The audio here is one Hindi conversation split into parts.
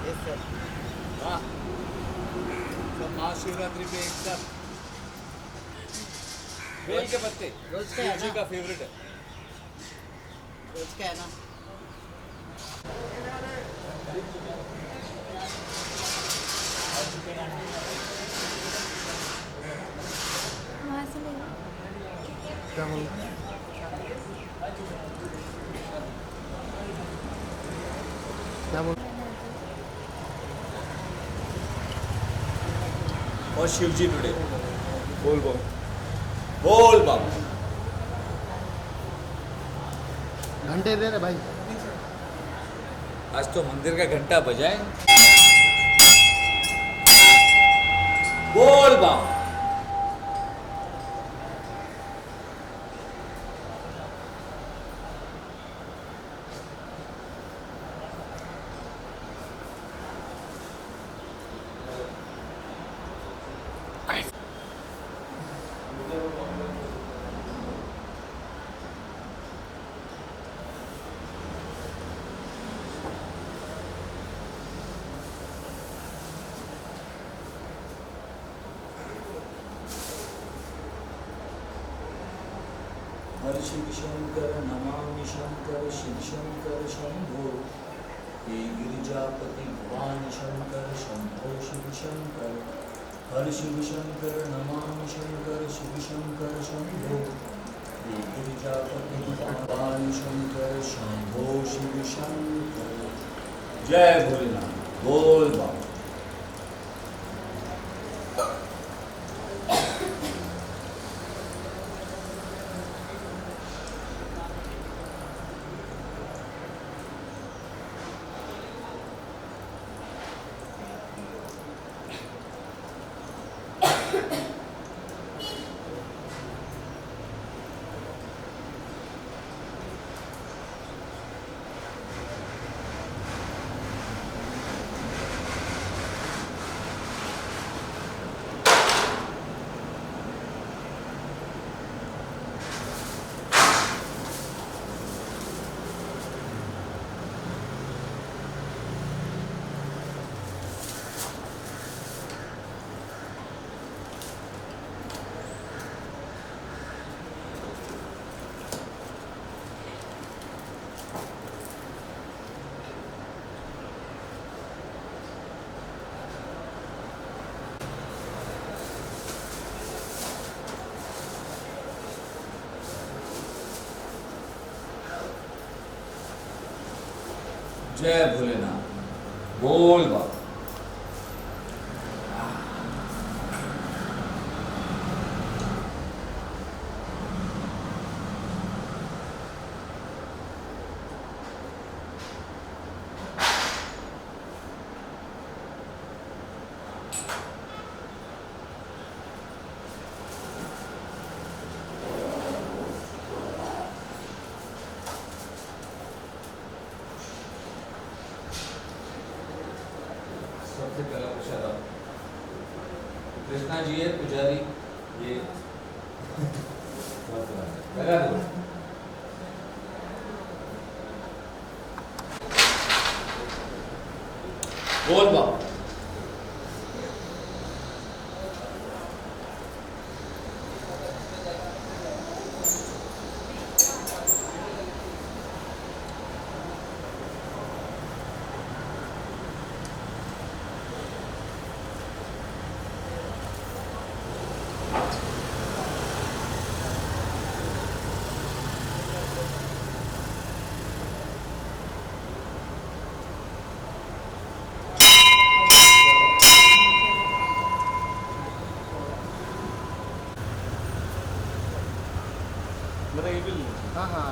Yes sir. वाह, सब महाशिवरात्रि पे एक साथ बेल के पत्ते रोज का है शिव जी ना? का फेवरेट है। रोज का है ना? वहाँ से ले लो। क्या बोल क्या बोल और शिव जी टुडे बोल बोल बोल बम। घंटे दे रहे भाई। आज तो मंदिर का घंटा बजाए। बोल बम। हर शिव शंकर नमामि शंकर शिव शंकर शंभो। हे गिरिजापति भवानी शंकर शंभो शिव शंकर। हर शिव शंकर नमामि शंकर शिव शंकर शंभो। हे गिरिजापति भवानी शंकर शंभो शिव शंकर। जय भोलेनाथ। बोल बम। जय भोलेनाथ। बोल बम। सबसे पहला प्रसाद आप कृष्णा जी है पुजारी। ये लगा दो। बोल बम। मेरा ये बिल हाँ हाँ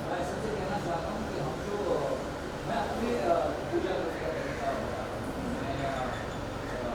मैं सबसे कहना चाहता हूँ कि हम जो मैं अपनी पूजा करता हूँ मैं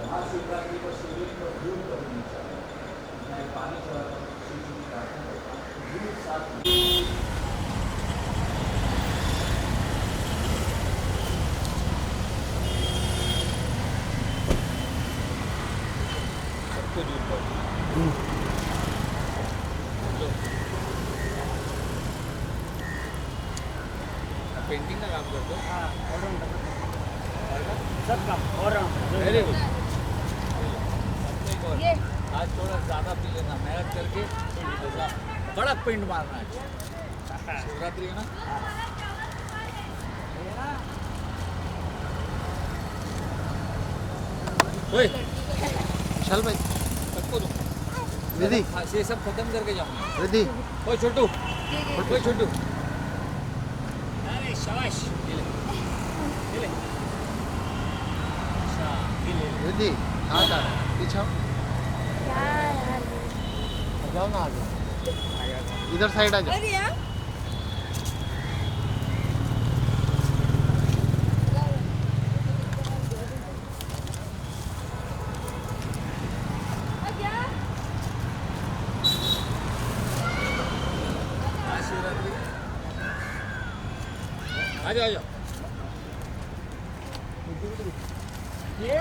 महाशिवरात्रि पर शिवलिंग पर दूध कभी नहीं चाहता मैं पानी चढ़ाता हूँ शिव जी की प्रार्थना करता हूँ दूध साथ सबको दूध पर पेंटिंग का काम करते हो सब काम और वेरी गुड ये आज थोड़ा ज़्यादा पी लेना मेहनत करके कड़क पेंट मारना है शिवरात्रि है ना ओए विशाल भाई सबको दो रिद्धि ये सब खत्म करके जाऊंगा रिद्धि ओए छोटू ओए छोटू अरे शाबाश ये ले अच्छा ये ले रिद्धि हाथ आ पीछा क्या यार जाओ ना आगे इधर साइड आ जाओ अरे यार शिवरात्रि आ जाओ ये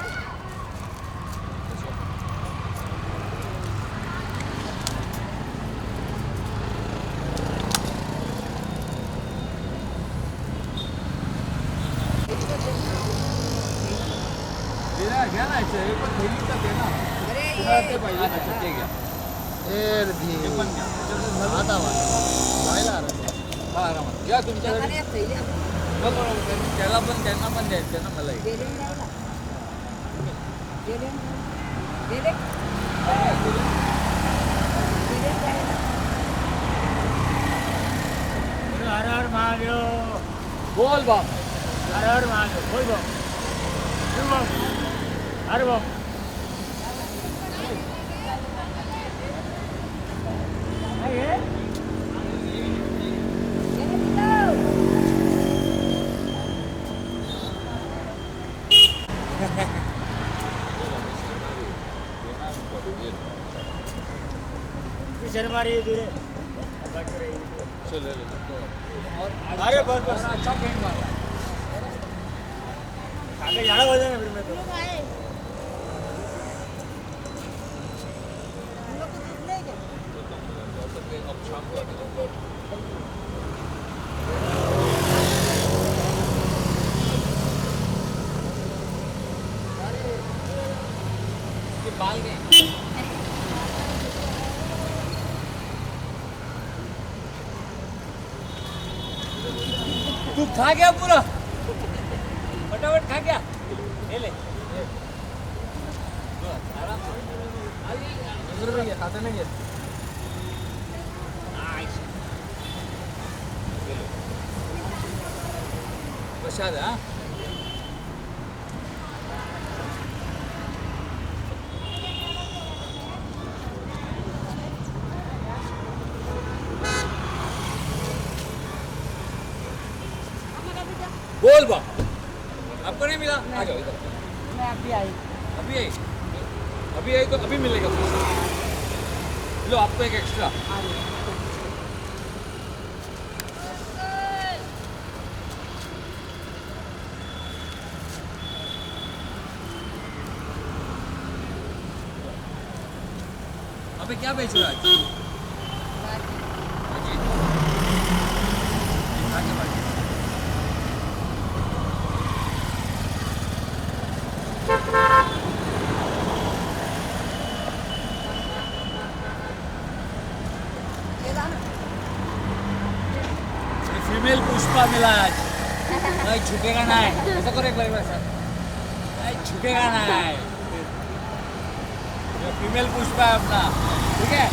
देना घ्या ना याचं पण थैली तर दे ना अरे ते पाहिजे अच्छा ते घ्या ए रिद्धि ते पण घ्या त्याच्यातून झालं. हात आवा व्हायला आला हा आरामात घ्या तुमच्याकडे बरोबर त्याला पण त्यांना पण द्यायचं ना मला हर हर महादेव बोल बाप हर हर महादेव बोल बो बोल बो अरे बो शर्मा रही है दूरे चल ले अरे बस बस अच्छा पेंट मारा आगे जाना हो जाएगा फिर मैं तो अब शाम को आके ये बाल गए तू खा गया पूरा फटाफट खा गया ले आराम से खाते नहीं है प्रसाद हाँ बोल बा आपको नहीं मिला आ जाओ इधर मैं अभी आई अभी आई तो अभी मिलेगा लो आपको एक एक्स्ट्रा अबे क्या बेच रहा है भाजी आगे बढ़ फीमेल पुष्पा मिला आज नहीं छूटेगा ना ऐसा करो एक बार सर नहीं छूटेगा ना फीमेल पुष्पा है अपना ठीक है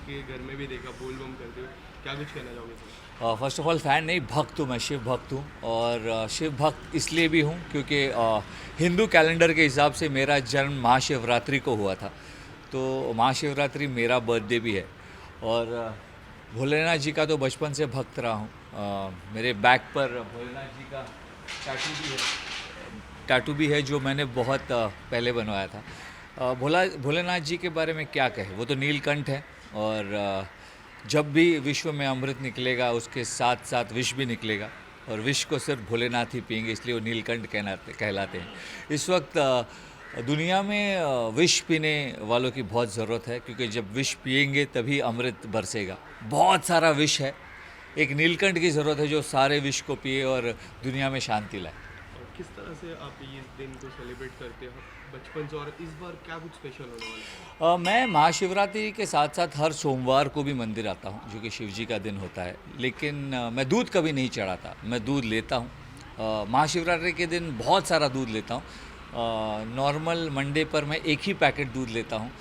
के घर में भी देखा बोल बम करते हुए, क्या कुछ कहना चाहोगे sir? First of all fan नहीं, भक्त हूँ मैं, शिव भक्त हूँ। और शिव भक्त इसलिए भी हूँ क्योंकि हिंदू कैलेंडर के हिसाब से मेरा जन्म महाशिवरात्रि को हुआ था, तो महाशिवरात्रि मेरा बर्थडे भी है। और भोलेनाथ जी का तो बचपन से भक्त रहा हूँ। मेरे बैक पर भोलेनाथ जी का टैटू भी है जो मैंने बहुत पहले बनवाया था। भोलेनाथ जी के बारे में क्या कहें, वो तो नीलकंठ है। और जब भी विश्व में अमृत निकलेगा उसके साथ साथ विष भी निकलेगा, और विष को सिर्फ भोलेनाथ ही पिएंगे, इसलिए वो नीलकंठ कहलाते हैं। इस वक्त दुनिया में विष पीने वालों की बहुत ज़रूरत है, क्योंकि जब विष पिएंगे तभी अमृत बरसेगा। बहुत सारा विष है, एक नीलकंठ की ज़रूरत है जो सारे विष को पिए और दुनिया में शांति लाए। और किस तरह से आप इस दिन को सेलिब्रेट करते हो बचपन से, और इस बार क्या कुछ स्पेशल होने वाला है? मैं महाशिवरात्रि के साथ साथ हर सोमवार को भी मंदिर आता हूँ, जो कि शिव जी का दिन होता है। लेकिन मैं दूध कभी नहीं चढ़ाता, मैं दूध लेता हूँ। महाशिवरात्रि के दिन बहुत सारा दूध लेता हूँ। नॉर्मल मंडे पर मैं एक ही पैकेट दूध लेता हूँ।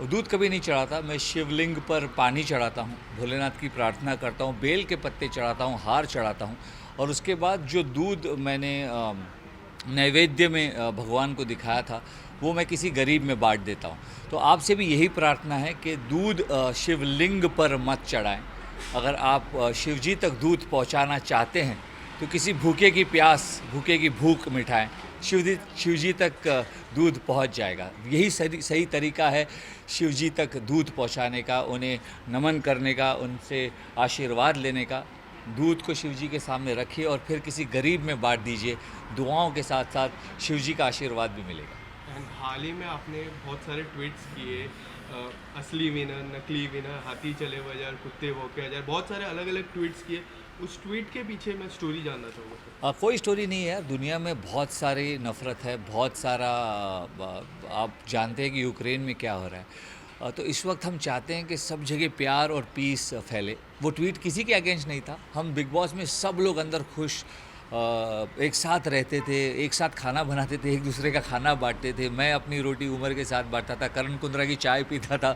दूध कभी नहीं चढ़ाता। मैं शिवलिंग पर पानी चढ़ाता हूँ, भोलेनाथ की प्रार्थना करता हूँ, बेल के पत्ते चढ़ाता हूँ, हार चढ़ाता हूँ, और उसके बाद जो दूध मैंने नैवेद्य में भगवान को दिखाया था वो मैं किसी गरीब में बांट देता हूँ। तो आपसे भी यही प्रार्थना है कि दूध शिवलिंग पर मत चढ़ाएं। अगर आप शिव जी तक दूध पहुँचाना चाहते हैं तो किसी भूखे की प्यास, भूखे की भूख मिटाएं, शिव जी तक दूध पहुंच जाएगा। यही सही तरीका है शिव जी तक दूध पहुंचाने का, उन्हें नमन करने का, उनसे आशीर्वाद लेने का। दूध को शिव जी के सामने रखिए और फिर किसी गरीब में बांट दीजिए। दुआओं के साथ साथ शिव जी का आशीर्वाद भी मिलेगा। एंड हाल ही में आपने बहुत सारे ट्वीट्स किए, असली विनर, नकली विनर, हाथी चले बाजार, कुत्ते भौंके हजार, बहुत सारे अलग अलग ट्वीट्स किए। उस ट्वीट के पीछे मैं स्टोरी जानना चाहूँगा। कोई स्टोरी नहीं है। दुनिया में बहुत सारी नफ़रत है, बहुत सारा आप जानते हैं कि यूक्रेन में क्या हो रहा है। तो इस वक्त हम चाहते हैं कि सब जगह प्यार और पीस फैले। वो ट्वीट किसी के अगेंस्ट नहीं था। हम बिग बॉस में सब लोग अंदर खुश एक साथ रहते थे, एक साथ खाना बनाते थे, एक दूसरे का खाना बांटते थे। मैं अपनी रोटी उमर के साथ बांटता था, करण कुंद्रा की चाय पीता था,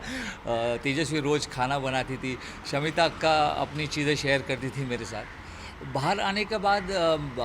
तेजस्वी रोज़ खाना बनाती थी, शमिता का अपनी चीज़ें शेयर करती थी मेरे साथ। बाहर आने के बाद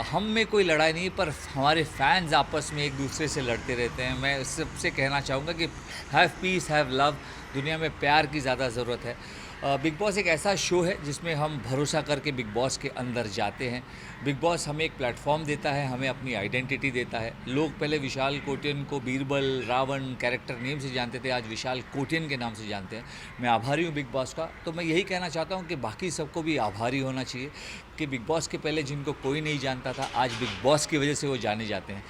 हम में कोई लड़ाई नहीं, पर हमारे फैंस आपस में एक दूसरे से लड़ते रहते हैं। मैं सबसे कहना चाहूँगा कि हैव पीस, हैव लव। दुनिया में प्यार की ज़्यादा ज़रूरत है। बिग बॉस एक ऐसा शो है जिसमें हम भरोसा करके बिग बॉस के अंदर जाते हैं। बिग बॉस हमें एक प्लेटफॉर्म देता है, हमें अपनी आइडेंटिटी देता है। लोग पहले विशाल कोटियन को बीरबल, रावण कैरेक्टर नेम से जानते थे, आज विशाल कोटियन के नाम से जानते हैं। मैं आभारी हूँ बिग बॉस का। तो मैं यही कहना चाहता हूँ कि बाकी सबको भी आभारी होना चाहिए कि बिग बॉस के पहले जिनको कोई नहीं जानता था, आज बिग बॉस की वजह से वो जाने जाते हैं।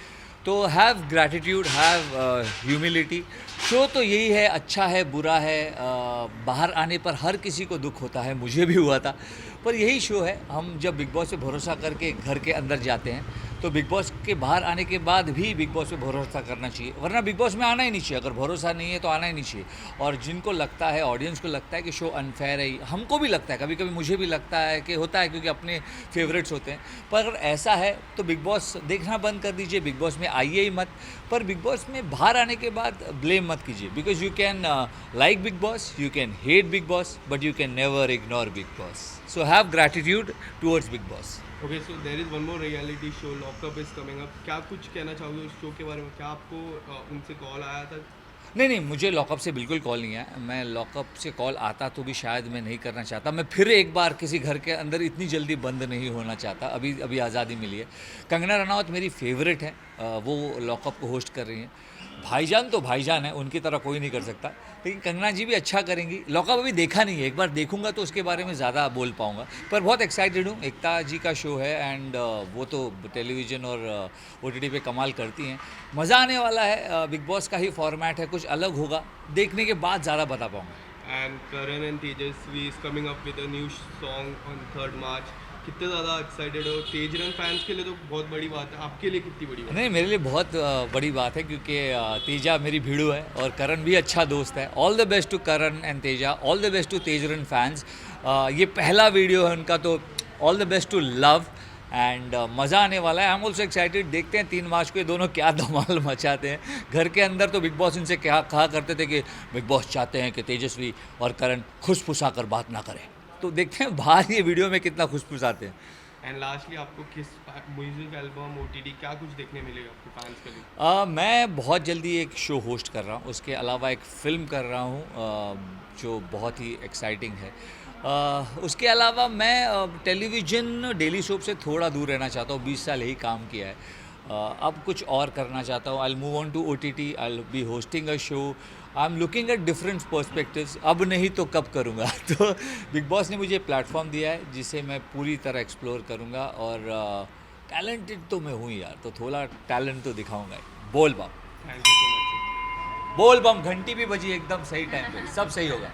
तो have gratitude, have humility. Show तो यही है, अच्छा है, बुरा है। बाहर आने पर हर किसी को दुख होता है, मुझे भी हुआ था, पर यही शो है। हम जब बिग बॉस पे भरोसा करके घर के अंदर जाते हैं तो बिग बॉस के बाहर आने के बाद भी बिग बॉस पे भरोसा करना चाहिए, वरना बिग बॉस में आना ही नहीं चाहिए। अगर भरोसा नहीं है तो आना ही नहीं चाहिए। और जिनको लगता है, ऑडियंस को लगता है कि शो अनफेयर है, हमको भी लगता है, कभी कभी मुझे भी लगता है कि होता है, क्योंकि अपने फेवरेट्स होते हैं। पर अगर ऐसा है तो बिग बॉस देखना बंद कर दीजिए, बिग बॉस में आइए ही मत। पर बिग बॉस में बाहर आने के बाद ब्लेम मत कीजिए, because you can like Bigg Boss, you can hate Bigg Boss, but you can never ignore Bigg Boss. So have gratitude towards Bigg Boss. Okay, so there is one more reality show, Lock Upp is coming up. क्या कुछ कहना चाहोगे उस शो के बारे में? क्या आपको उनसे कॉल आया था? नहीं, मुझे लॉकअप से बिल्कुल कॉल नहीं आया। मैं लॉकअप से कॉल आता तो भी शायद मैं नहीं करना चाहता। मैं फिर एक बार किसी घर के अंदर इतनी जल्दी बंद नहीं होना चाहता। अभी आज़ादी मिली है। कंगना रनावत मेरी फेवरेट है, वो लॉकअप को होस्ट कर रही हैं। भाईजान तो भाईजान है, उनकी तरह कोई नहीं कर सकता, लेकिन कंगना जी भी अच्छा करेंगी। लॉकअप अभी देखा नहीं है, एक बार देखूंगा तो उसके बारे में ज़्यादा बोल पाऊंगा। पर बहुत एक्साइटेड हूँ। एकता जी का शो है एंड वो तो टेलीविज़न और OTT पे कमाल करती हैं। मज़ा आने वाला है। बिग बॉस का ही फॉर्मेट है, कुछ अलग होगा, देखने के बाद ज़्यादा बता पाऊँगा। And Karan and Tejashwi is coming up with a new song on 3rd मार्च। कितने ज़्यादा एक्साइटेड हो? तेजरन फैंस के लिए तो बहुत बड़ी बात है, आपके लिए कितनी बड़ी बात है? नहीं, मेरे लिए बहुत बड़ी बात है, क्योंकि तेजा मेरी भिड़ू है और करण भी अच्छा दोस्त है। All the best to Karan and Teja, all the best to TejRan fans. ये पहला वीडियो है उनका, तो all the best to love. And मज़ा आने वाला है। आई एम ऑल्सो एक्साइटेड, देखते हैं 3 मार्च को ये दोनों क्या धमाल मचाते हैं। घर के अंदर तो बिग बॉस इनसे क्या कहा करते थे कि बिग बॉस चाहते हैं कि तेजस्वी और करण खुशफुसा कर बात ना करें, तो देखते हैं बाहर ये वीडियो में कितना खुशफुसाते हैं। एंड लास्टली आपको किस म्यूजिक एल्बम ओटीटी क्या कुछ देखने मिलेगा आपको फैंस के लिए? मैं बहुत जल्दी एक शो होस्ट कर रहा हूँ, उसके अलावा एक फ़िल्म कर रहा हूँ जो बहुत ही एक्साइटिंग है। उसके अलावा मैं टेलीविज़न डेली सोप से थोड़ा दूर रहना चाहता हूँ, 20 साल यही काम किया है। अब कुछ और करना चाहता हूँ। I will move on to OTT, I will be hosting a show. I'm looking at different perspectives, अब नहीं तो कब करूँगा। तो बिग बॉस ने मुझे प्लेटफॉर्म दिया है जिसे मैं पूरी तरह एक्सप्लोर करूँगा, और टैलेंटेड तो मैं हूँ यार, तो थोड़ा टैलेंट तो दिखाऊँगा ही। बोल बम, थैंक यू सो मच। बोल बम, घंटी भी बजी एकदम सही टाइम पे, सब सही होगा।